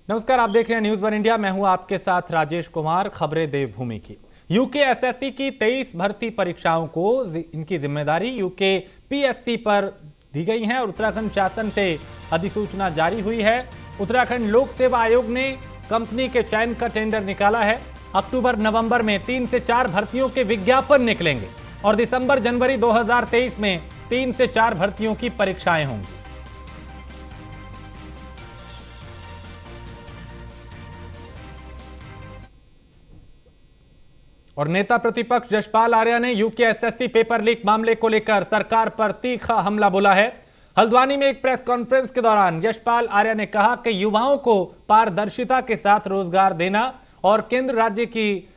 नमस्कार, आप देख रहे हैं न्यूज वन इंडिया। मैं हूं आपके साथ राजेश कुमार। खबरें देवभूमि की। यूके एसएससी की 23 भर्ती परीक्षाओं को इनकी जिम्मेदारी यूके पीएससी पर दी गई है और उत्तराखंड शासन से अधिसूचना जारी हुई है। उत्तराखंड लोक सेवा आयोग ने कंपनी के चयन का टेंडर निकाला है। अक्टूबर नवंबर में 3 से 4 भर्तियों के विज्ञापन निकलेंगे और दिसंबर जनवरी 2023 में 3 से 4 भर्तियों की परीक्षाएं होंगी। और नेता प्रतिपक्ष यशपाल आर्या ने यूके एसएससी पेपर लीक मामले को लेकर सरकार पर तीखा हमला बोला है। हल्द्वानी में एक प्रेस कॉन्फ्रेंस के दौरान यशपाल आर्या ने कहा कि युवाओं को पारदर्शिता के साथ रोजगार देना और केंद्र राज्य की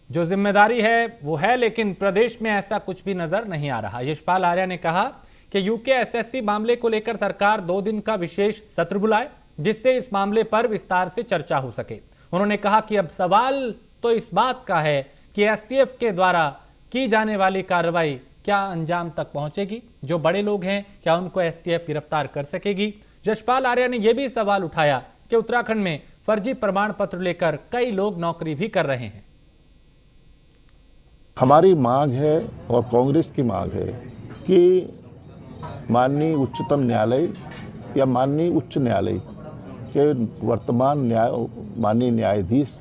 जो जिम्मेदारी है वो है, लेकिन प्रदेश में ऐसा कुछ भी नजर नहीं आ रहा। यशपाल आर्या ने कहा कि यूके एसएससी मामले को लेकर सरकार 2 दिन का विशेष सत्र बुलाए, जिससे इस मामले पर विस्तार से चर्चा हो सके। उन्होंने कहा कि अब सवाल तो इस बात का है कि एसटीएफ के द्वारा की जाने वाली कार्रवाई क्या अंजाम तक पहुंचेगी। जो बड़े लोग हैं क्या उनको एसटीएफ गिरफ्तार कर सकेगी। यशपाल आर्या ने यह भी सवाल उठाया कि उत्तराखंड में फर्जी प्रमाण पत्र लेकर कई लोग नौकरी भी कर रहे हैं। हमारी मांग है और कांग्रेस की मांग है कि माननीय उच्चतम न्यायालय या माननीय उच्च न्यायालय के वर्तमान माननीय न्यायाधीश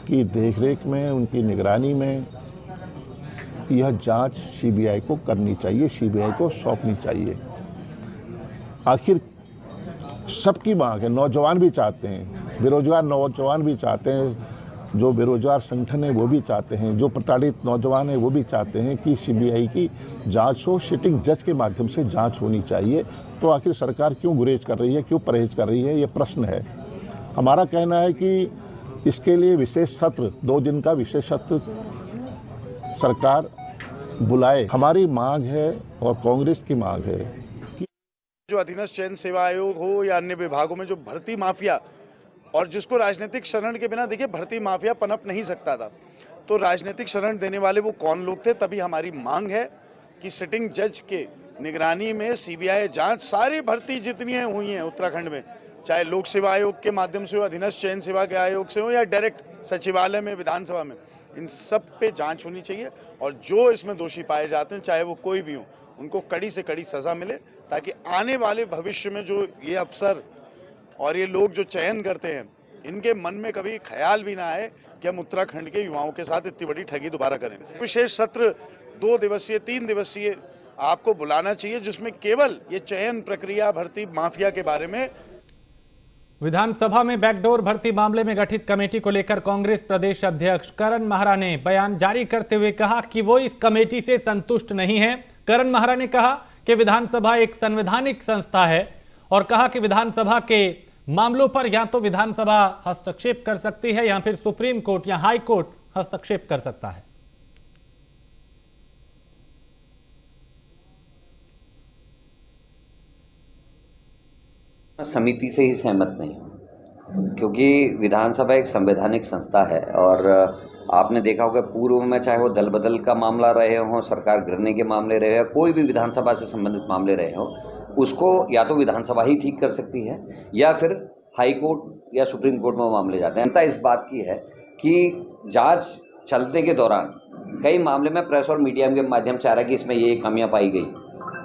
की देखरेख में, उनकी निगरानी में यह जांच सीबीआई को करनी चाहिए, सीबीआई को सौंपनी चाहिए। आखिर सबकी मांग है, नौजवान भी चाहते हैं, बेरोजगार नौजवान भी चाहते हैं, जो बेरोजगार संगठन है वो भी चाहते हैं, जो प्रताड़ित नौजवान है वो भी चाहते हैं कि सीबीआई की जांच हो, सिटिंग जज के माध्यम से जांच होनी चाहिए। तो आखिर सरकार क्यों गुरेज कर रही है, क्यों परहेज कर रही है, ये प्रश्न है। हमारा कहना है कि इसके लिए विशेष सत्र, 2 दिन का विशेष सत्र सरकार बुलाए। हमारी मांग है और कांग्रेस की मांग है कि जो अधीनस्थ चयन सेवा आयोग हो या अन्य विभागों में जो भर्ती माफिया, और जिसको राजनीतिक शरण के बिना देखिए भर्ती माफिया पनप नहीं सकता था, तो राजनीतिक शरण देने वाले वो कौन लोग थे। तभी हमारी मांग है कि सिटिंग जज के निगरानी में सीबीआई जांच सारी भर्ती जितनी हुई हैं उत्तराखंड में, चाहे लोक सेवा आयोग के माध्यम से हो, अधीनस्थ चयन सेवा के आयोग से हो या डायरेक्ट सचिवालय में, विधानसभा में, इन सब पे जांच होनी चाहिए। और जो इसमें दोषी पाए जाते हैं, चाहे वो कोई भी हो, उनको कड़ी से कड़ी सजा मिले, ताकि आने वाले भविष्य में जो ये अफसर और ये लोग जो चयन करते हैं, इनके मन में कभी ख्याल भी ना आए कि हम उत्तराखंड के युवाओं के साथ इतनी बड़ी ठगी दोबारा करें। विशेष सत्र 2 दिवसीय 3 दिवसीय आपको बुलाना चाहिए, जिसमें केवल ये चयन प्रक्रिया, भर्ती माफिया के बारे में। विधानसभा में बैकडोर भर्ती मामले में गठित कमेटी को लेकर कांग्रेस प्रदेश अध्यक्ष करण माहरा ने बयान जारी करते हुए कहा कि वो इस कमेटी से संतुष्ट नहीं है। करण माहरा ने कहा कि विधानसभा एक संवैधानिक संस्था है और कहा कि विधानसभा के मामलों पर या तो विधानसभा हस्तक्षेप कर सकती है या फिर सुप्रीम कोर्ट या हाई कोर्ट हस्तक्षेप कर सकता है। समिति से ही सहमत नहीं, क्योंकि विधानसभा एक संवैधानिक संस्था है और आपने देखा होगा पूर्व में चाहे वो दल बदल का मामला रहे हो, सरकार गिरने के मामले रहे हो, कोई भी विधानसभा से संबंधित मामले रहे हो, उसको या तो विधानसभा ही ठीक कर सकती है या फिर हाई कोर्ट या सुप्रीम कोर्ट में मामले जाते हैं। जनता इस बात की है कि जांच चलने के दौरान कई मामले में प्रेस और मीडिया के माध्यम से आ रहा है कि इसमें ये कमियां पाई गई,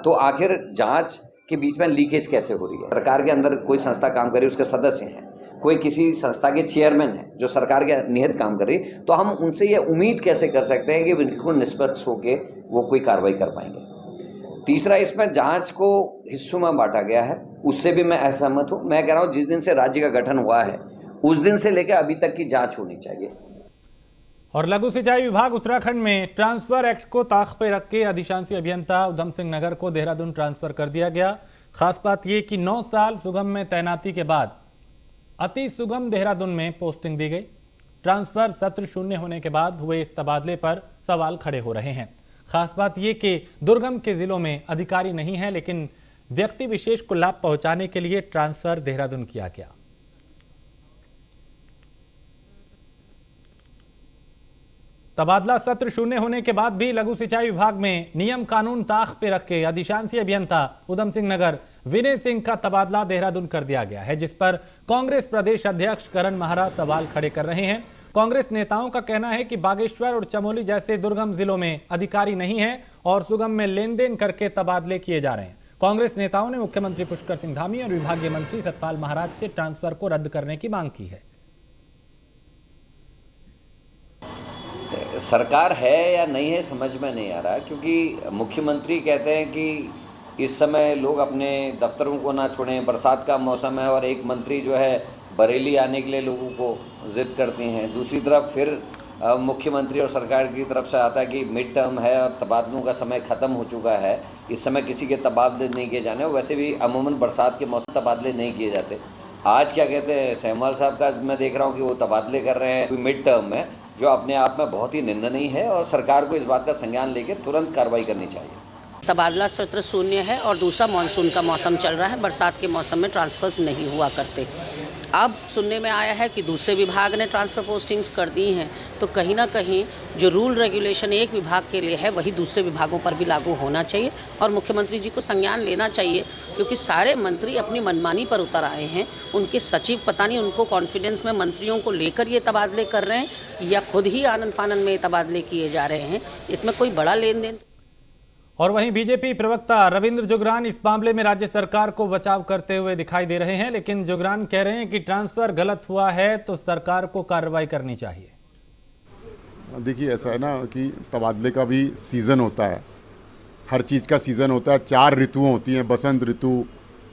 तो आखिर जांच के बीच में लीकेज कैसे हो रही है। सरकार के अंदर कोई संस्था काम कर रही है, उसके सदस्य हैं, कोई किसी संस्था के चेयरमैन है जो सरकार के निहित काम कर रही, तो हम उनसे ये उम्मीद कैसे कर सकते हैं कि बिल्कुल निष्पक्ष होकर वो कोई कार्रवाई कर पाएंगे। तीसरा, इसमें जांच को हिस्सों में बांटा गया है, उससे भी मैं असहमत हूँ। मैं कह रहा हूँ जिस दिन से राज्य का गठन हुआ है उस दिन से लेकर अभी तक की जांच होनी चाहिए। और लघु सिंचाई विभाग उत्तराखंड में ट्रांसफर एक्ट को ताक पे रख के अधिशांशी अभियंता उधम सिंह नगर को देहरादून ट्रांसफर कर दिया गया। खास बात यह कि 9 साल सुगम में तैनाती के बाद अति सुगम देहरादून में पोस्टिंग दी गई। ट्रांसफर सत्र शून्य होने के बाद हुए इस तबादले पर सवाल खड़े हो रहे हैं। खास बात यह कि दुर्गम के जिलों में अधिकारी नहीं है, लेकिन व्यक्ति विशेष को लाभ पहुंचाने के लिए ट्रांसफर देहरादून किया गया। तबादला सत्र शून्य होने के बाद भी लघु सिंचाई विभाग में नियम कानून ताक पे रख के अधिशांशी अभियंता उधम सिंह नगर विनय सिंह का तबादला देहरादून कर दिया गया है, जिस पर कांग्रेस प्रदेश अध्यक्ष करण महाराज सवाल खड़े कर रहे हैं। कांग्रेस नेताओं का कहना है कि बागेश्वर और चमोली जैसे दुर्गम जिलों में अधिकारी नहीं है और सुगम में लेन देन करके तबादले किए जा रहे हैं। कांग्रेस नेताओं ने मुख्यमंत्री पुष्कर सिंह धामी और विभागीय मंत्री सतपाल महाराज से ट्रांसफर को रद्द करने की मांग की है। सरकार है या नहीं है समझ में नहीं आ रहा, क्योंकि मुख्यमंत्री कहते हैं कि इस समय लोग अपने दफ्तरों को ना छोड़ें, बरसात का मौसम है, और एक मंत्री जो है बरेली आने के लिए लोगों को जिद करती हैं। दूसरी तरफ फिर मुख्यमंत्री और सरकार की तरफ से आता है कि मिड टर्म है और तबादलों का समय ख़त्म हो चुका है, इस समय किसी के तबादले नहीं किए जाने, और वैसे भी अमूमन बरसात के मौसम तबादले नहीं किए जाते। आज क्या कहते हैं सहवाल साहब का मैं देख रहा हूँ कि वो तबादले कर रहे हैं मिड टर्म में, जो अपने आप में बहुत ही निंदनीय है और सरकार को इस बात का संज्ञान लेकर तुरंत कार्रवाई करनी चाहिए। तबादला सत्र शून्य है और दूसरा मानसून का मौसम चल रहा है, बरसात के मौसम में ट्रांसफर्स नहीं हुआ करते। अब सुनने में आया है कि दूसरे विभाग ने ट्रांसफ़र पोस्टिंग्स कर दी हैं, तो कहीं ना कहीं जो रूल रेगुलेशन एक विभाग के लिए है वही दूसरे विभागों पर भी लागू होना चाहिए और मुख्यमंत्री जी को संज्ञान लेना चाहिए, क्योंकि सारे मंत्री अपनी मनमानी पर उतर आए हैं। उनके सचिव पता नहीं उनको कॉन्फिडेंस में मंत्रियों को लेकर ये तबादले कर रहे हैं या खुद ही आनन फानन में तबादले किए जा रहे हैं, इसमें कोई बड़ा लेन देन। और वहीं बीजेपी प्रवक्ता रविंद्र जुगरान इस मामले में राज्य सरकार को बचाव करते हुए दिखाई दे रहे हैं, लेकिन जुगरान कह रहे हैं कि ट्रांसफर गलत हुआ है तो सरकार को कार्रवाई करनी चाहिए। देखिए ऐसा है ना कि तबादले का भी सीज़न होता है, हर चीज़ का सीज़न होता है। 4 ऋतुएं होती हैं, बसंत ऋतु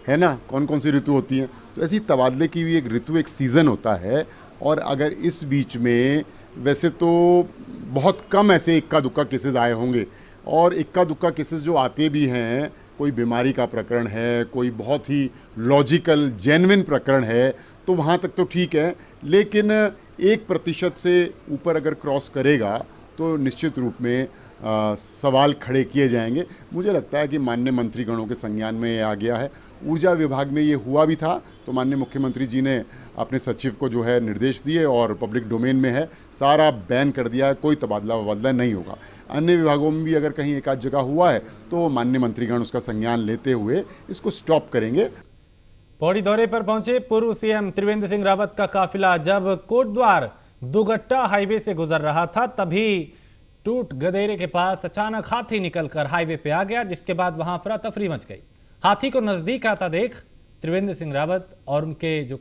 है ना, कौन कौन सी ऋतु होती हैं, तो ऐसी तबादले की भी एक ऋतु, एक सीज़न होता है। और अगर इस बीच में वैसे तो बहुत कम ऐसे इक्का दुक्का केसेस आए होंगे, और इक्का दुक्का केसेस जो आते भी हैं, कोई बीमारी का प्रकरण है, कोई बहुत ही लॉजिकल जेन्युइन प्रकरण है, तो वहाँ तक तो ठीक है, लेकिन 1% से ऊपर अगर क्रॉस करेगा तो निश्चित रूप में सवाल खड़े किए जाएंगे। मुझे लगता है कि माननीय मंत्रीगणों के संज्ञान में ये आ गया है। ऊर्जा विभाग में ये हुआ भी था, तो माननीय मुख्यमंत्री जी ने अपने सचिव को जो है निर्देश दिए और पब्लिक डोमेन में है, सारा बैन कर दिया है, कोई तबादला वबादला नहीं होगा। अन्य विभागों में भी अगर कहीं एक आध जगह हुआ है तो माननीय मंत्रीगण उसका संज्ञान लेते हुए इसको स्टॉप करेंगे। पौड़ी दौरे पर पहुंचे पूर्व सीएम त्रिवेंद्र सिंह रावत का काफिला जब कोटद्वार दुगट्टा हाईवे से गुजर रहा था, तभी टूट गदेरे के पास अचानक हाथी निकलकर हाईवे पे आ गया, जिसके बाद वहां अफरा तफरी मच गई। हाथी को नजदीक आता देख त्रिवेंद्र सिंह रावत और उनके जो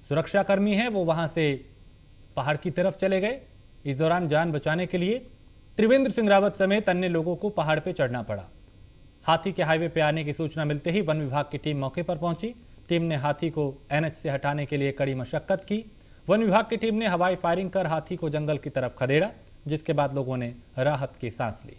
सुरक्षाकर्मी हैं वो वहां से पहाड़ की तरफ चले गए। इस दौरान जान बचाने के लिए त्रिवेंद्र सिंह रावत समेत अन्य लोगों को पहाड़ पे चढ़ना पड़ा। हाथी के हाईवे पे आने की सूचना मिलते ही वन विभाग की टीम मौके पर पहुंची। टीम ने हाथी को एनएच से हटाने के लिए कड़ी मशक्कत की। वन विभाग की टीम ने हवाई फायरिंग कर हाथी को जंगल की तरफ खदेड़ा, जिसके बाद लोगों ने राहत की सांस ली।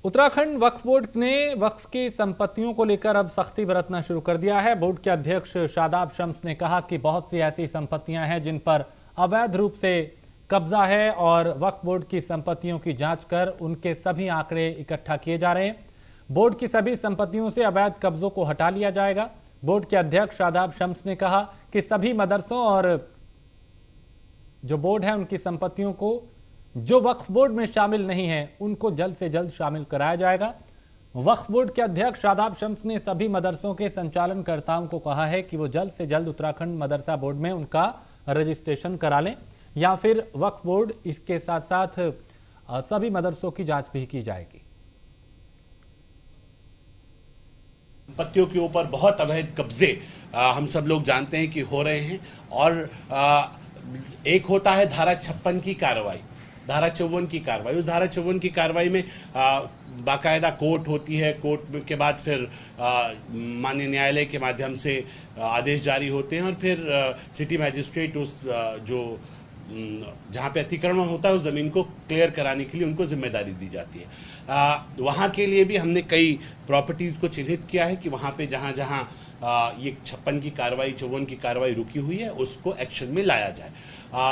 उत्तराखंड वक्फ बोर्ड ने वक्फ की संपत्तियों को लेकर अब सख्ती बरतना शुरू कर दिया है। बोर्ड के अध्यक्ष शादाब शम्स ने कहा कि बहुत सी ऐसी संपत्तियां हैं जिन पर अवैध रूप से कब्जा है और वक्फ बोर्ड की संपत्तियों की जांच कर उनके सभी आंकड़े इकट्ठा किए जा रहे हैं। बोर्ड की सभी संपत्तियों से अवैध कब्जों को हटा लिया जाएगा। बोर्ड के अध्यक्ष शादाब शम्स ने कहा कि सभी मदरसों और जो बोर्ड है उनकी संपत्तियों को जो वक्फ बोर्ड में शामिल नहीं है उनको जल्द से जल्द शामिल कराया जाएगा। वक्फ बोर्ड के अध्यक्ष शादाब शम्स ने सभी मदरसों के संचालनकर्ताओं को कहा है कि वो जल्द से जल्द उत्तराखंड मदरसा बोर्ड में उनका रजिस्ट्रेशन करा लें, या फिर वक्फ बोर्ड इसके साथ साथ सभी मदरसों की जांच भी की जाएगी। संपत्तियों के ऊपर बहुत अवैध कब्जे हम सब लोग जानते हैं कि हो रहे हैं, और एक होता है धारा 56 की कार्रवाई, धारा 54 की कार्रवाई। उस धारा 54 की कार्रवाई में बाकायदा कोर्ट होती है, कोर्ट के बाद फिर माननीय न्यायालय के माध्यम से आदेश जारी होते हैं, और फिर सिटी मैजिस्ट्रेट उस जो जहाँ पे अतिक्रमण होता है उस ज़मीन को क्लियर कराने के लिए उनको जिम्मेदारी दी जाती है। वहाँ के लिए भी हमने कई प्रॉपर्टीज़ को चिन्हित किया है कि वहाँ पे जहाँ जहाँ ये 56 की कार्रवाई 54 की कार्रवाई रुकी हुई है उसको एक्शन में लाया जाए।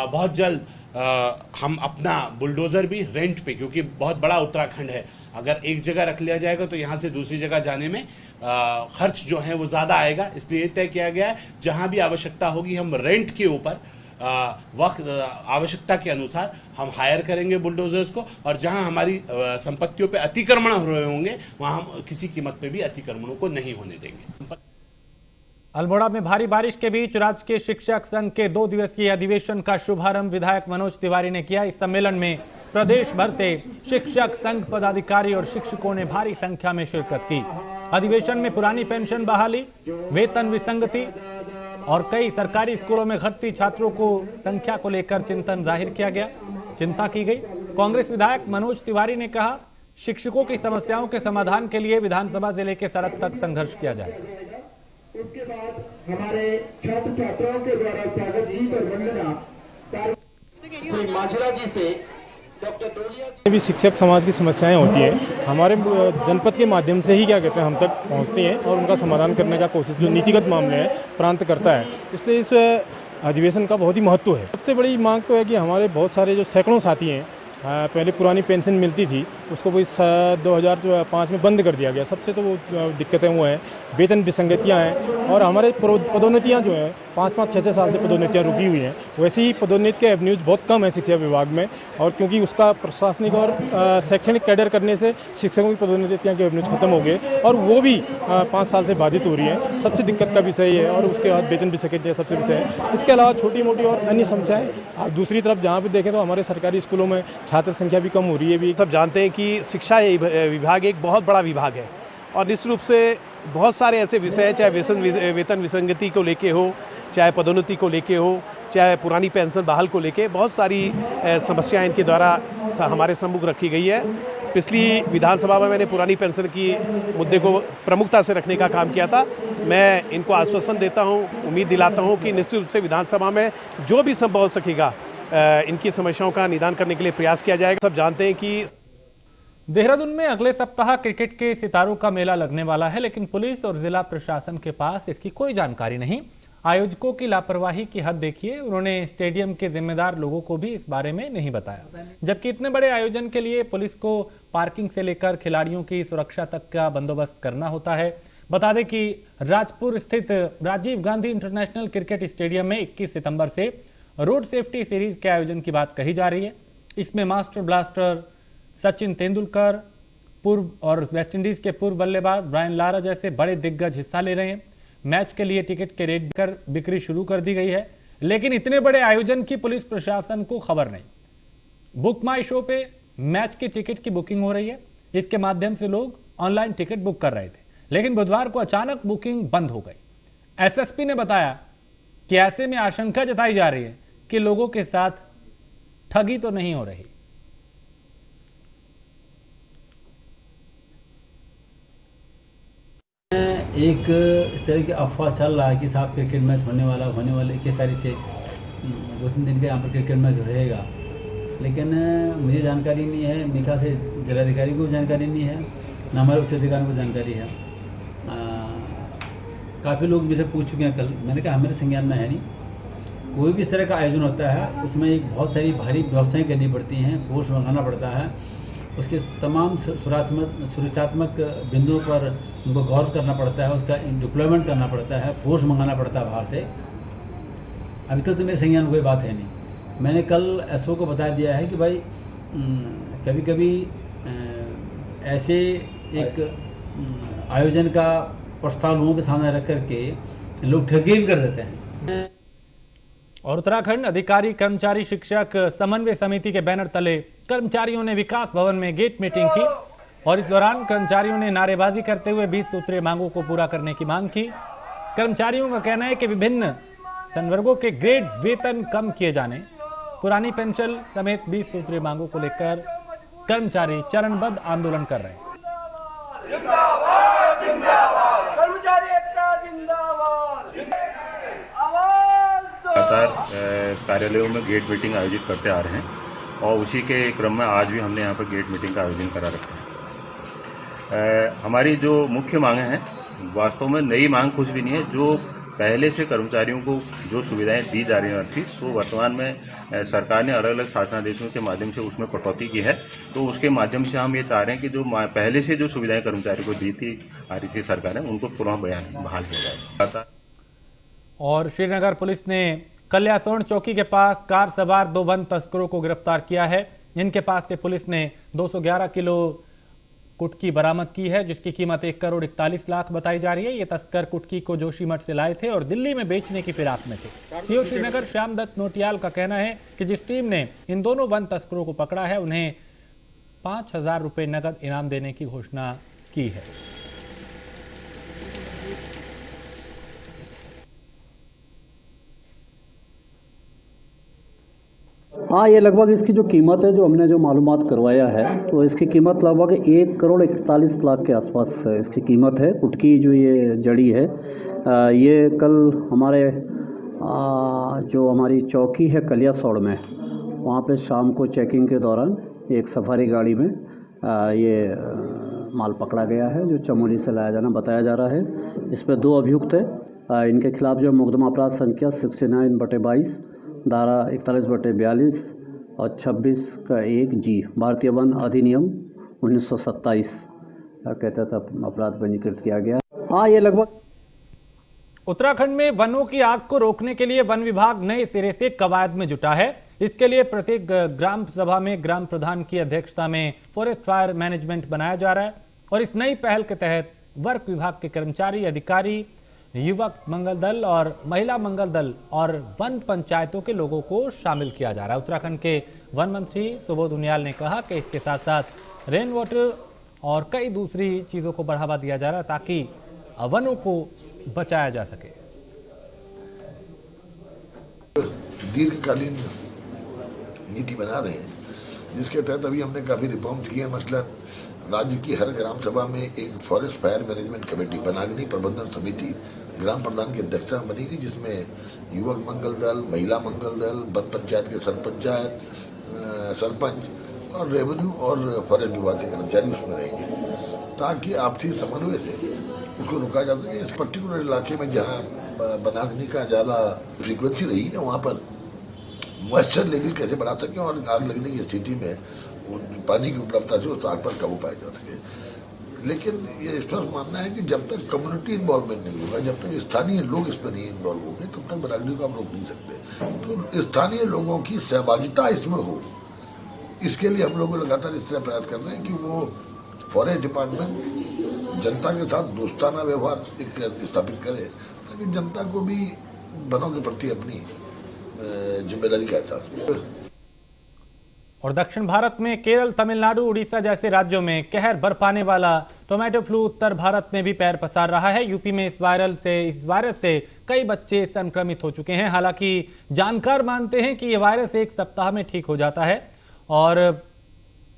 बहुत जल्द हम अपना बुलडोज़र भी रेंट पे, क्योंकि बहुत बड़ा उत्तराखंड है, अगर एक जगह रख लिया जाएगा तो यहाँ से दूसरी जगह जाने में खर्च जो है वो ज़्यादा आएगा, इसलिए तय किया गया है जहाँ भी आवश्यकता होगी हम रेंट के ऊपर वक्त आवश्यकता के अनुसार हम हायर करेंगे बुलडोजर्स को, और जहां हमारी संपत्तियों पे अतिक्रमण हो रहे होंगे वहां हम किसी कीमत पे भी अतिक्रमणों को नहीं होने देंगे। अल्मोड़ा में भारी बारिश के बीच राजकीय शिक्षक संघ के 2 दिवसीय अधिवेशन का शुभारंभ विधायक मनोज तिवारी ने किया। इस सम्मेलन में प्रदेश भर से शिक्षक संघ पदाधिकारी और शिक्षकों ने भारी संख्या में शिरकत की। अधिवेशन में पुरानी पेंशन बहाली, वेतन विसंगति और कई सरकारी स्कूलों में घटती छात्रों को संख्या को लेकर चिंता की गई। कांग्रेस विधायक मनोज तिवारी ने कहा, शिक्षकों की समस्याओं के समाधान के लिए विधानसभा से लेकर सरहद तक संघर्ष किया जाए। उसके बाद हमारे छात्र छात्राओं के द्वारा स्वागत गीत और वंदना श्री माजरा जी से डॉक्टर डोलिया भी शिक्षक समाज की समस्याएं होती है, हमारे जनपद के माध्यम से ही क्या कहते हैं हम तक पहुंचती हैं और उनका समाधान करने का कोशिश जो नीतिगत मामले हैं प्रांत करता है। इसलिए इस अधिवेशन का बहुत ही महत्व है। सबसे बड़ी मांग तो है कि हमारे बहुत सारे जो सैकड़ों साथी हैं, पहले पुरानी पेंशन मिलती थी उसको भी 2005 में बंद कर दिया गया। सबसे तो वो दिक्कतें वो हैं, वेतन विसंगतियाँ हैं और हमारे पदोन्नतियाँ जो हैं 5-5, 6-6 साल से पदोन्नतियाँ रुकी हुई हैं। वैसे ही पदोन्नति के एवेन्यूज बहुत कम है शिक्षा विभाग में, और क्योंकि उसका प्रशासनिक और शैक्षणिक कैडर करने से शिक्षकों की पदोन्नतियाँ के एवेन्यूज खत्म हो गए और वो भी 5 साल से बाधित हो रही है। सबसे दिक्कत का विषय है, और उसके बाद वेतन विसंगतियाँ सबसे विषय है। इसके अलावा छोटी मोटी और अन्य समस्याएँ। दूसरी तरफ जहाँ भी देखें तो हमारे सरकारी स्कूलों में छात्र संख्या भी कम हो रही है। भी सब जानते हैं कि शिक्षा विभाग एक बहुत बड़ा विभाग है और निश्चित रूप से बहुत सारे ऐसे विषय हैं, चाहे वेतन विसंगति को लेके हो, चाहे पदोन्नति को लेके हो, चाहे पुरानी पेंशन बहाल को लेके, बहुत सारी समस्याएं इनके द्वारा हमारे सम्मुख रखी गई है। पिछली विधानसभा में मैंने पुरानी पेंशन की मुद्दे को प्रमुखता से रखने का काम किया था। मैं इनको आश्वासन देता हूँ, उम्मीद दिलाता हूँ कि निश्चित रूप से विधानसभा में जो भी संभव हो सकेगा इनकी समस्याओं का निदान करने के लिए प्रयास किया जाएगा। सब जानते हैं कि देहरादून में अगले सप्ताह क्रिकेट के सितारों का मेला लगने वाला है, लेकिन पुलिस और जिला प्रशासन के पास इसकी कोई जानकारी नहीं। आयोजकों की लापरवाही की हद देखिए, उन्होंने स्टेडियम के जिम्मेदार लोगों को भी इस बारे में नहीं बताया, जबकि इतने बड़े आयोजन के लिए पुलिस को पार्किंग से लेकर खिलाड़ियों की सुरक्षा तक का बंदोबस्त करना होता है। बता दें कि राजपुर स्थित Rajiv Gandhi international cricket stadium में 21 सितंबर से रोड सेफ्टी सीरीज के आयोजन की बात कही जा रही है। इसमें मास्टर ब्लास्टर सचिन तेंदुलकर, पूर्व और वेस्टइंडीज के पूर्व बल्लेबाज ब्रायन लारा जैसे बड़े दिग्गज हिस्सा ले रहे हैं। मैच के लिए टिकट के रेट कर बिक्री शुरू कर दी गई है, लेकिन इतने बड़े आयोजन की पुलिस प्रशासन को खबर नहीं। बुक माई शो पे मैच की टिकट की बुकिंग हो रही है, इसके माध्यम से लोग ऑनलाइन टिकट बुक कर रहे थे, लेकिन बुधवार को अचानक बुकिंग बंद हो गई। एसएसपी ने बताया कि ऐसे में आशंका जताई जा रही है कि लोगों के साथ ठगी तो नहीं हो रही। एक इस तरह की अफवाह चल रहा है कि साहब क्रिकेट मैच होने वाले 21 तारीख से 2-3 दिन का यहाँ पर क्रिकेट मैच रहेगा, लेकिन मुझे जानकारी नहीं है, मीका से जिलाधिकारी को जानकारी नहीं है, न हमारे उच्च अधिकारी को जानकारी है। काफ़ी लोग मुझसे पूछ चुके हैं कल, मैंने कहा हमारे संज्ञान में है नहीं। कोई भी इस तरह का आयोजन होता है उसमें एक बहुत सारी भारी व्यवस्थाएँ करनी पड़ती हैं, फोर्स मंगाना पड़ता है, उसके तमाम सुरक्षात्मक बिंदुओं पर उनको गौर करना पड़ता है, उसका डिप्लॉयमेंट करना पड़ता है, फोर्स मंगाना पड़ता है बाहर से। अभी तक तो मेरे संज्ञान में कोई बात है नहीं। मैंने कल एसओ को बता दिया है कि भाई कभी कभी ऐसे एक आयोजन का प्रस्ताव लोगों के सामने रख करके लोग ठगी भी कर देते हैं। और उत्तराखंड अधिकारी कर्मचारी शिक्षक समन्वय समिति के बैनर तले कर्मचारियों ने विकास भवन में गेट मीटिंग की और इस दौरान कर्मचारियों ने नारेबाजी करते हुए 20 सूत्रीय मांगों को पूरा करने की मांग की। कर्मचारियों का कहना है कि विभिन्न संवर्गों के ग्रेड वेतन कम किए जाने, पुरानी पेंशन समेत 20 सूत्रीय मांगों को लेकर कर्मचारी चरणबद्ध आंदोलन कर रहे हैं। कार्यालयों में गेट मीटिंग आयोजित करते आ रहे हैं और उसी के क्रम में आज भी हमने यहाँ पर गेट मीटिंग का आयोजन करा रखा है। हमारी जो मुख्य मांगें हैं, वास्तव में नई मांग कुछ भी नहीं है। जो पहले से कर्मचारियों को जो सुविधाएं दी जा रही थी, तो वर्तमान में सरकार ने अलग अलग शासनादेशों के माध्यम से उसमें कटौती की है। तो उसके माध्यम से हम ये चाह रहे हैं कि जो पहले से जो सुविधाएं कर्मचारियों को दी थी आ रही थी सरकार ने, उनको पुनः बहाल किया जाए। और श्रीनगर पुलिस ने कल्यासोण चौकी के पास कार सवार 2 वन तस्करों को गिरफ्तार किया है। इनके पास से पुलिस ने 211 किलो कुटकी बरामद की है, जिसकी कीमत 1 करोड़ 41 लाख बताई जा रही है। ये तस्कर कुटकी को जोशीमठ से लाए थे और दिल्ली में बेचने की फिराक में थे। सीओ श्रीनगर श्याम दत्त नोटियाल का कहना है कि जिस टीम ने इन दोनों वन तस्करों को पकड़ा है, उन्हें 5,000 रुपए नकद इनाम देने की घोषणा की है। हाँ, ये लगभग इसकी जो कीमत है, जो हमने जो मालूमात करवाया है, तो इसकी कीमत लगभग 1 करोड़ 41 लाख के आसपास इसकी कीमत है। कुटकी जो ये जड़ी है, ये कल हमारे जो हमारी चौकी है कल्यासोड़ में, वहाँ पे शाम को चेकिंग के दौरान एक सफारी गाड़ी में ये माल पकड़ा गया है, जो चमोली से लाया जाना बताया जा रहा है। इस पर 2 अभियुक्त है। इनके खिलाफ जो मुकदमा अपराध संख्या 69/22, धारा 41/42 और 26(1)G भारतीय वन अधिनियम 1927 के तहत अपराध पंजीकृत किया गया। हाँ, ये लगभग उत्तराखंड में वनों की आग को रोकने के लिए वन विभाग नए सिरे से कवायद में जुटा है। इसके लिए प्रत्येक ग्राम सभा में ग्राम प्रधान की अध्यक्षता में फॉरेस्ट फायर मैनेजमेंट बनाया जा रहा है और इस नई पहल के तहत वर्क विभाग के कर्मचारी, अधिकारी, युवक मंगल दल और महिला मंगल दल और वन पंचायतों के लोगों को शामिल किया जा रहा है। उत्तराखंड के वन मंत्री सुबोध उनियाल ने कहा कि इसके साथ साथ रेन वाटर और कई दूसरी चीजों को बढ़ावा दिया जा रहा है ताकि वनों को बचाया जा सके। दीर्घकालीन नीति बना रहे हैं, जिसके तहत अभी हमने काफी रिफॉर्म्स किए हैं। मसलन राज्य की हर ग्राम सभा में एक फॉरेस्ट फायर मैनेजमेंट कमेटी, वनाग्नि प्रबंधन समिति ग्राम प्रधान की अध्यक्षता में बनेगी, जिसमें युवक मंगल दल, महिला मंगल दल, वन पंचायत के सरपंच और रेवेन्यू और फॉरेस्ट विभाग के कर्मचारी उसमें रहेंगे, ताकि आपसी समन्वय से उसको रोका जा सके। इस पर्टिकुलर इलाके में जहाँ वनाग्नि का ज़्यादा फ्रीक्वेंसी रही है, वहाँ पर मॉइस्चर लेवल कैसे बढ़ा सकें और आग लगने की स्थिति में पानी की उपलब्धता से उस आग पर काबू पाया जा सके। लेकिन ये स्पष्ट मानना है कि जब तक कम्युनिटी इन्वॉल्वमेंट नहीं होगा, जब तक स्थानीय लोग इस पर नहीं इन्वॉल्व होंगे, तब तक वनाग्नि को आप रोक नहीं सकते। तो स्थानीय लोगों की सहभागिता इसमें हो, इसके लिए हम लोग लगातार इस तरह प्रयास कर रहे हैं कि वो फॉरेस्ट डिपार्टमेंट जनता के साथ दोस्ताना व्यवहार स्थापित करे, ताकि जनता को भी वनों के प्रति अपनी जिम्मेदारी का एहसास मिले। और दक्षिण भारत में केरल, तमिलनाडु, उड़ीसा जैसे राज्यों में कहर बरपाने वाला टोमेटो फ्लू उत्तर भारत में भी पैर पसार रहा है। यूपी में इस वायरस से कई बच्चे संक्रमित हो चुके हैं। हालांकि जानकार मानते हैं कि यह वायरस 1 सप्ताह में ठीक हो जाता है और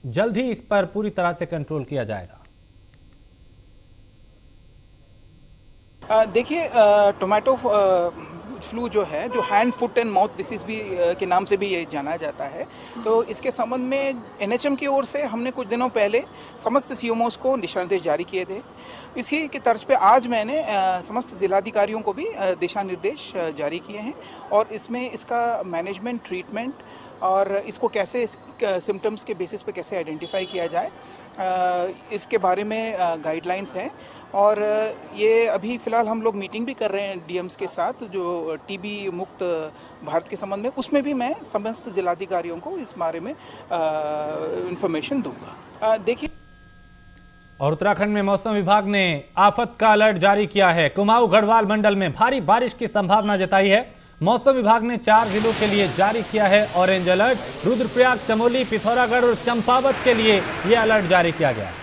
जल्द ही इस पर पूरी तरह से कंट्रोल किया जाएगा। देखिए, टोमेटो फ्लू जो है, जो hand, foot and mouth disease भी के नाम से भी ये जाना जाता है, तो इसके संबंध में एनएचएम की ओर से हमने कुछ दिनों पहले समस्त सीएमओस को दिशा निर्देश जारी किए थे। इसी के तर्ज पे आज मैंने समस्त जिलाधिकारियों को भी दिशा निर्देश जारी किए हैं और इसमें इसका मैनेजमेंट, ट्रीटमेंट और इसको कैसे सिम्टम्स के बेसिस पे कैसे आइडेंटिफाई किया जाए, इसके बारे में गाइडलाइंस हैं। और ये अभी फ़िलहाल हम लोग मीटिंग भी कर रहे हैं डीएम्स के साथ, जो टीबी मुक्त भारत के संबंध में, उसमें भी मैं समस्त जिलाधिकारियों को इस बारे में इंफॉर्मेशन दूंगा। देखिए, और उत्तराखंड में मौसम विभाग ने आफत का अलर्ट जारी किया है। कुमाऊं गढ़वाल मंडल में भारी बारिश की संभावना जताई है। मौसम विभाग ने 4 जिलों के लिए जारी किया है ऑरेंज अलर्ट। रुद्रप्रयाग, चमोली, पिथौरागढ़ और चंपावत के लिए यह अलर्ट जारी किया गया है।